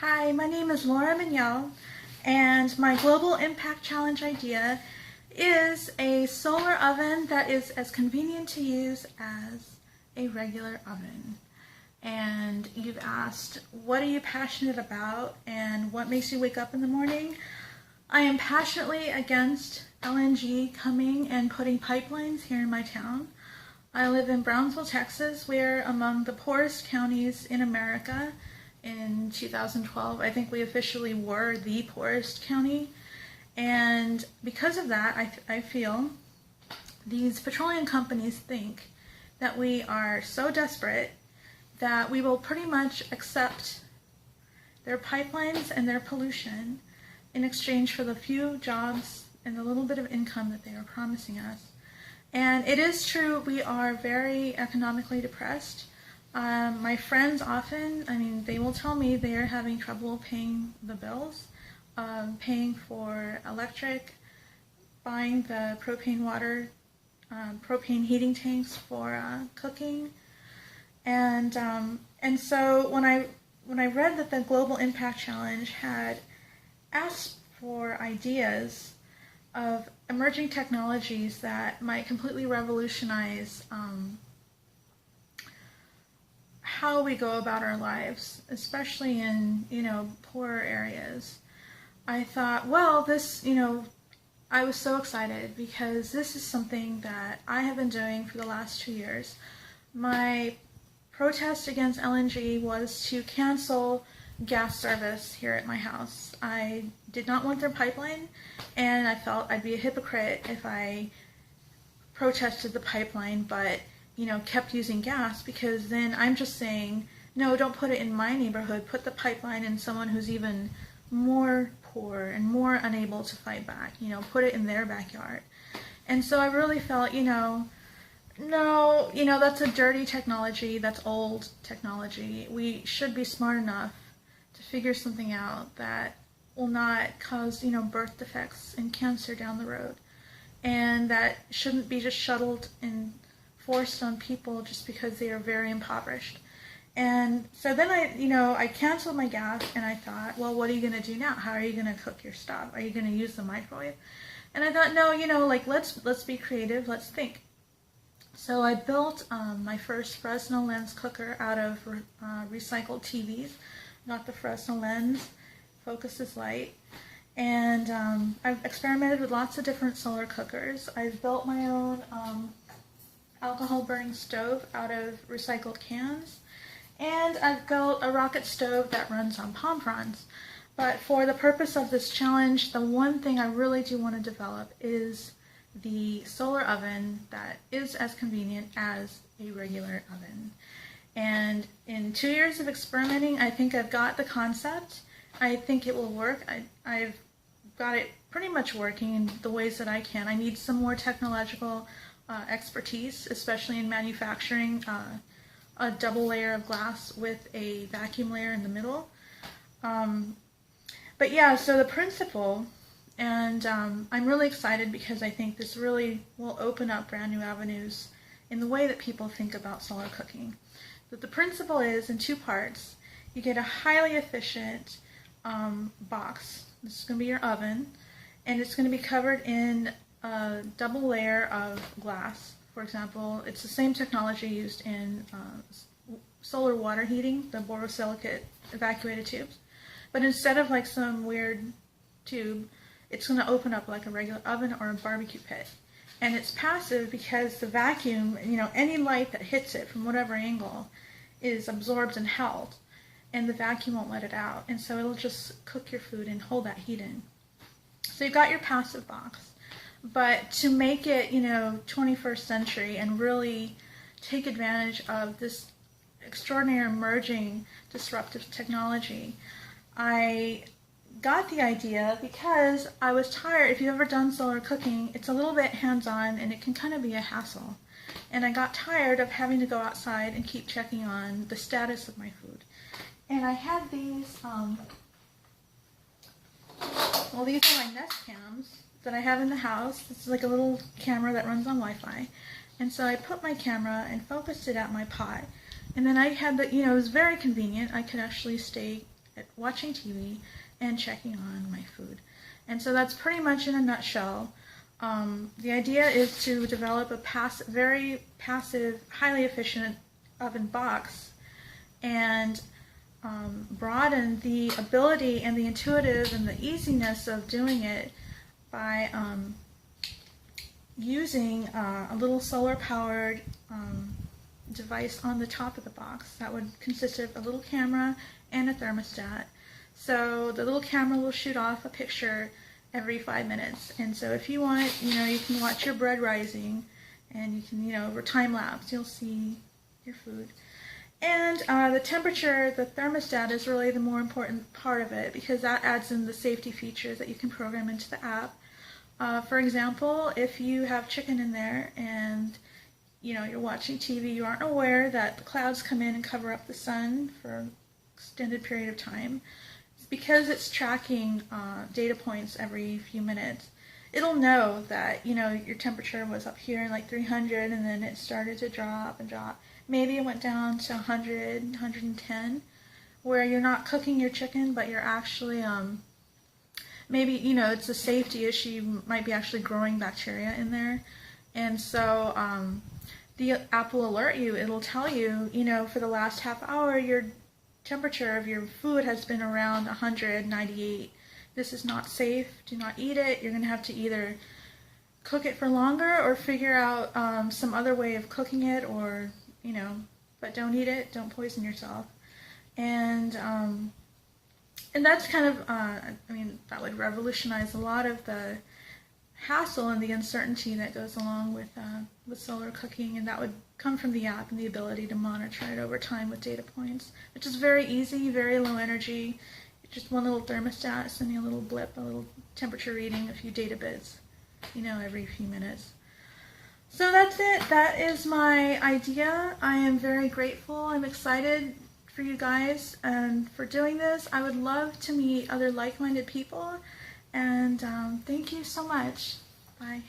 Hi, my name is Laura Mignel, and my Global Impact Challenge idea is a solar oven that is as convenient to use as a regular oven. And you've asked, what are you passionate about and what makes you wake up in the morning? I am passionately against LNG coming and putting pipelines here in my town. I live in Brownsville, Texas. We're among the poorest counties in America. In 2012, I think we officially were the poorest county. And because of that, I feel these petroleum companies think that we are so desperate that we will pretty much accept their pipelines and their pollution in exchange for the few jobs and the little bit of income that they are promising us. And it is true, we are very economically depressed. My friends often, they will tell me they are having trouble paying the bills, paying for electric, buying the propane water, propane heating tanks for cooking. And so when I read that the Global Impact Challenge had asked for ideas of emerging technologies that might completely revolutionize how we go about our lives, especially in, poorer areas, I thought, well, this, I was so excited because this is something that I have been doing for the last 2 years. My protest against LNG was to cancel gas service here at my house. I did not want their pipeline, and I felt I'd be a hypocrite if I protested the pipeline but kept using gas, because then I'm just saying, no, don't put it in my neighborhood, put the pipeline in someone who's even more poor and more unable to fight back, put it in their backyard. And so I really felt, no, that's a dirty technology, that's old technology. We should be smart enough to figure something out that will not cause, birth defects and cancer down the road. And that shouldn't be just shuttled and forced on people just because they are very impoverished. And so then I canceled my gas, and I thought, well, what are you going to do now? How are you going to cook your stuff? Are you going to use the microwave? And I thought, no, let's be creative, let's think. So I built my first Fresnel lens cooker out of recycled TVs. Got the Fresnel lens, focuses light. And I've experimented with lots of different solar cookers. I've built my own alcohol burning stove out of recycled cans, and I've built a rocket stove that runs on palm fronds. But for the purpose of this challenge, the one thing I really do want to develop is the solar oven that is as convenient as a regular oven. And in 2 years of experimenting, I think I've got the concept. I think it will work. I've got it pretty much working in the ways that I can. I need some more technological expertise, especially in manufacturing a double layer of glass with a vacuum layer in the middle. But yeah, so the principle, and I'm really excited because I think this really will open up brand new avenues in the way that people think about solar cooking. But the principle is in 2 parts. You get a highly efficient box. This is going to be your oven, and it's going to be covered in a double layer of glass. For example, it's the same technology used in solar water heating, the borosilicate evacuated tubes. But instead of like some weird tube, it's going to open up like a regular oven or a barbecue pit. And it's passive because the vacuum, any light that hits it from whatever angle is absorbed and held, and the vacuum won't let it out. And so it'll just cook your food and hold that heat in. So you've got your passive box. But to make it, 21st century and really take advantage of this extraordinary emerging disruptive technology, I got the idea because I was tired. If you've ever done solar cooking, it's a little bit hands-on and it can kind of be a hassle. And I got tired of having to go outside and keep checking on the status of my food. And I had these, these are my Nest Cams that I have in the house. This is like a little camera that runs on Wi-Fi. And so I put my camera and focused it at my pot. And then I had the, it was very convenient. I could actually stay watching TV and checking on my food. And so that's pretty much in a nutshell. The idea is to develop a very passive, highly efficient oven box and broaden the ability and the intuitive and the easiness of doing it by using a little solar-powered device on the top of the box that would consist of a little camera and a thermostat. So the little camera will shoot off a picture every 5 minutes, and so if you want, you can watch your bread rising, and you can, over time lapse, you'll see your food. And the temperature, the thermostat, is really the more important part of it, because that adds in the safety features that you can program into the app. For example, if you have chicken in there and you're watching TV, you aren't aware that the clouds come in and cover up the sun for an extended period of time. It's because it's tracking data points every few minutes. It'll know that your temperature was up here in like 300, and then it started to drop and drop. Maybe it went down to 100, 110, where you're not cooking your chicken, but you're actually maybe it's a safety issue. You might be actually growing bacteria in there, and so the app will alert you. It'll tell you, for the last half hour, your temperature of your food has been around 198. This is not safe. Do not eat it. You're going to have to either cook it for longer or figure out some other way of cooking it, or but don't eat it. Don't poison yourself. And that's kind of that would revolutionize a lot of the hassle and the uncertainty that goes along with solar cooking, and that would come from the app and the ability to monitor it over time with data points, which is very easy, very low energy. Just one little thermostat sending a little blip, a little temperature reading, a few data bits, every few minutes. So that's it. That is my idea. I am very grateful. I'm excited for you guys and for doing this. I would love to meet other like-minded people, and thank you so much. Bye.